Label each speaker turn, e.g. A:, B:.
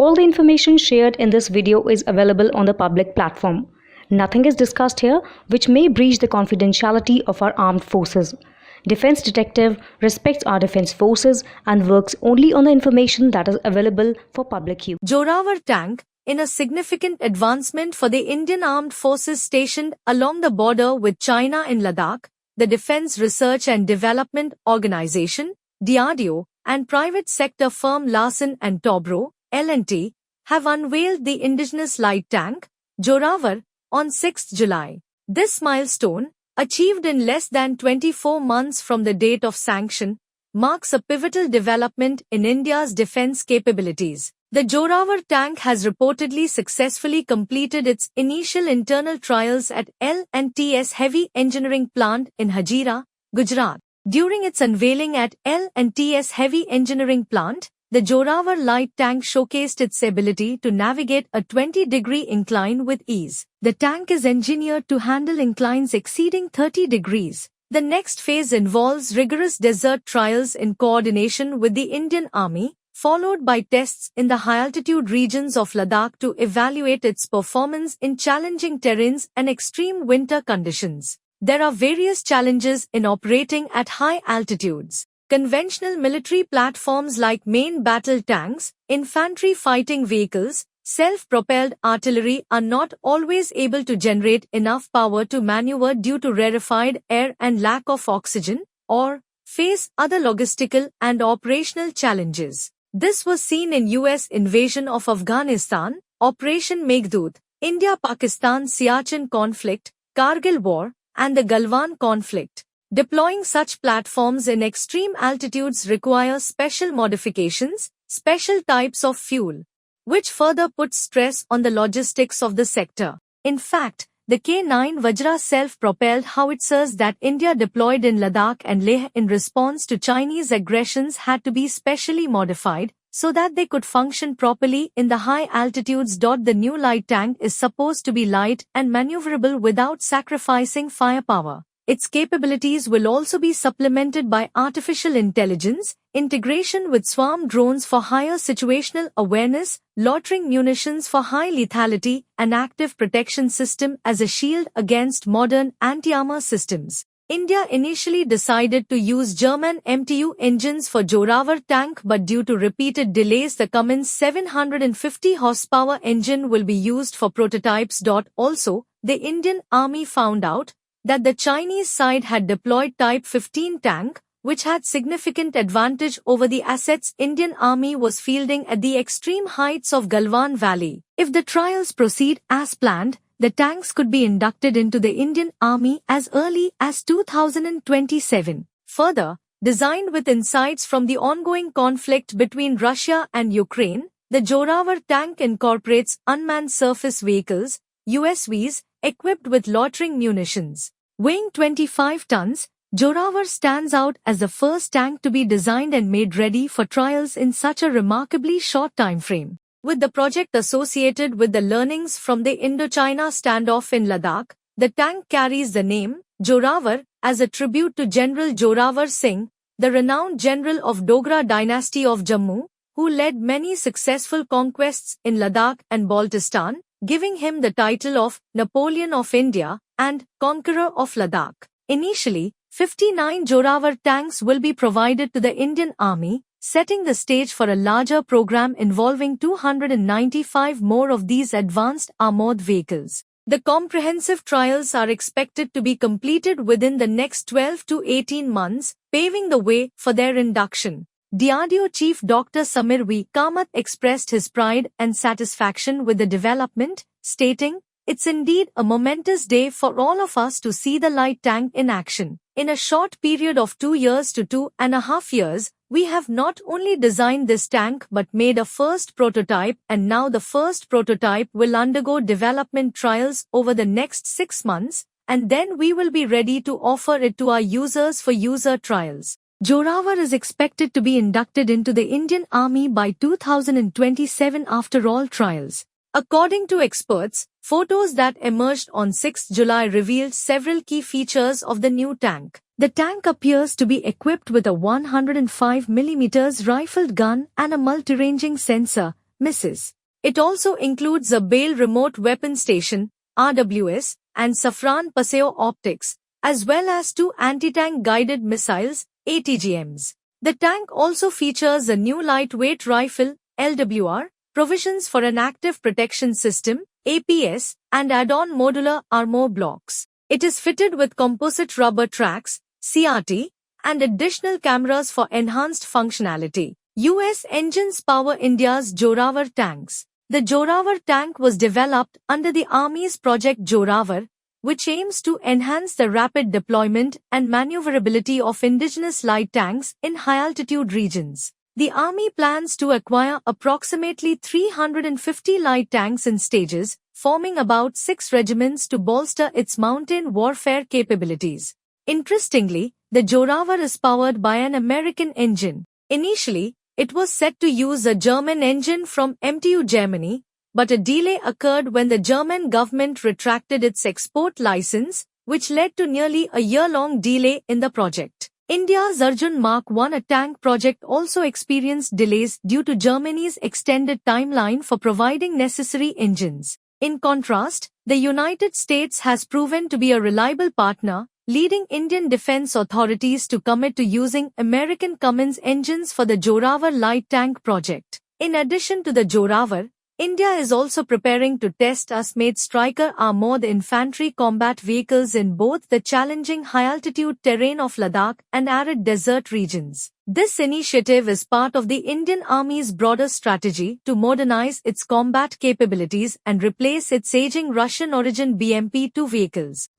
A: All the information shared in this video is available on the public platform. Nothing is discussed here which may breach the confidentiality of our armed forces. Defense Detective respects our defense forces and works only on the information that is available for public use.
B: Joravar tank, in a significant advancement for the Indian Armed Forces stationed along the border with China in Ladakh, the Defense Research and Development Organization, DRDO, and private sector firm Larsen & Toubro, L&T, have unveiled the indigenous light tank, Joravar, on 6 July. This milestone, achieved in less than 24 months from the date of sanction, marks a pivotal development in India's defense capabilities. The Joravar tank has reportedly successfully completed its initial internal trials at L&T's heavy engineering plant in Hazira, Gujarat. During its unveiling at L&T's heavy engineering plant, the Joravar light tank showcased its ability to navigate a 20-degree incline with ease. The tank is engineered to handle inclines exceeding 30 degrees. The next phase involves rigorous desert trials in coordination with the Indian Army, followed by tests in the high-altitude regions of Ladakh to evaluate its performance in challenging terrains and extreme winter conditions. There are various challenges in operating at high altitudes. Conventional military platforms like main battle tanks, infantry fighting vehicles, self-propelled artillery are not always able to generate enough power to maneuver due to rarefied air and lack of oxygen, or face other logistical and operational challenges. This was seen in US invasion of Afghanistan, Operation Meghdoot, India-Pakistan Siachen conflict, Kargil war, and the Galwan conflict. Deploying such platforms in extreme altitudes requires special modifications, special types of fuel, which further puts stress on the logistics of the sector. In fact, the K-9 Vajra self-propelled howitzers that India deployed in Ladakh and Leh in response to Chinese aggressions had to be specially modified so that they could function properly in the high altitudes. The new light tank is supposed to be light and maneuverable without sacrificing firepower. Its capabilities will also be supplemented by artificial intelligence, integration with swarm drones for higher situational awareness, loitering munitions for high lethality, and active protection system as a shield against modern anti-armor systems. India initially decided to use German MTU engines for Joravar tank, but due to repeated delays the Cummins 750 horsepower engine will be used for prototypes. Also, the Indian Army found out that the Chinese side had deployed Type 15 tank, which had significant advantage over the assets Indian Army was fielding at the extreme heights of Galwan Valley. If the trials proceed as planned, the tanks could be inducted into the Indian Army as early as 2027. Further, designed with insights from the ongoing conflict between Russia and Ukraine, the Joravar tank incorporates unmanned surface vehicles, USVs, equipped with loitering munitions. Weighing 25 tons, Joravar stands out as the first tank to be designed and made ready for trials in such a remarkably short time frame. With the project associated with the learnings from the Indochina standoff in Ladakh, the tank carries the name Joravar as a tribute to General Joravar Singh, the renowned general of Dogra dynasty of Jammu, who led many successful conquests in Ladakh and Baltistan, giving him the title of Napoleon of India and Conqueror of Ladakh. Initially, 59 Joravar tanks will be provided to the Indian Army, setting the stage for a larger program involving 295 more of these advanced armored vehicles. The comprehensive trials are expected to be completed within the next 12 to 18 months, paving the way for their induction. DRDO Chief Dr. Samir V. Kamath expressed his pride and satisfaction with the development, stating, "It's indeed a momentous day for all of us to see the light tank in action. In a short period of 2 years to 2.5 years, we have not only designed this tank but made a first prototype, and now the first prototype will undergo development trials over the next 6 months, and then we will be ready to offer it to our users for user trials." Joravar is expected to be inducted into the Indian Army by 2027 after all trials. According to experts, photos that emerged on 6 July revealed several key features of the new tank. The tank appears to be equipped with a 105mm rifled gun and a multi-ranging sensor, missiles. It also includes a BALE Remote Weapon Station, RWS, and Safran Paseo optics, as well as 2 anti-tank guided missiles, ATGMs. The tank also features a new lightweight rifle, LWR, provisions for an active protection system, APS, and add-on modular armor blocks. It is fitted with composite rubber tracks, CRT, and additional cameras for enhanced functionality. US engines power India's Joravar tanks. The Joravar tank was developed under the Army's Project Joravar, which aims to enhance the rapid deployment and maneuverability of indigenous light tanks in high-altitude regions. The Army plans to acquire approximately 350 light tanks in stages, forming about 6 regiments to bolster its mountain warfare capabilities. Interestingly, the Joravar is powered by an American engine. Initially, it was set to use a German engine from MTU Germany, but a delay occurred when the German government retracted its export license, which led to nearly a year-long delay in the project. India's Arjun Mark I tank project also experienced delays due to Germany's extended timeline for providing necessary engines. In contrast, the United States has proven to be a reliable partner, leading Indian defense authorities to commit to using American Cummins engines for the Joravar light tank project. In addition to the Joravar, India is also preparing to test US-made Stryker armored infantry combat vehicles in both the challenging high-altitude terrain of Ladakh and arid desert regions. This initiative is part of the Indian Army's broader strategy to modernize its combat capabilities and replace its aging Russian-origin BMP-2 vehicles.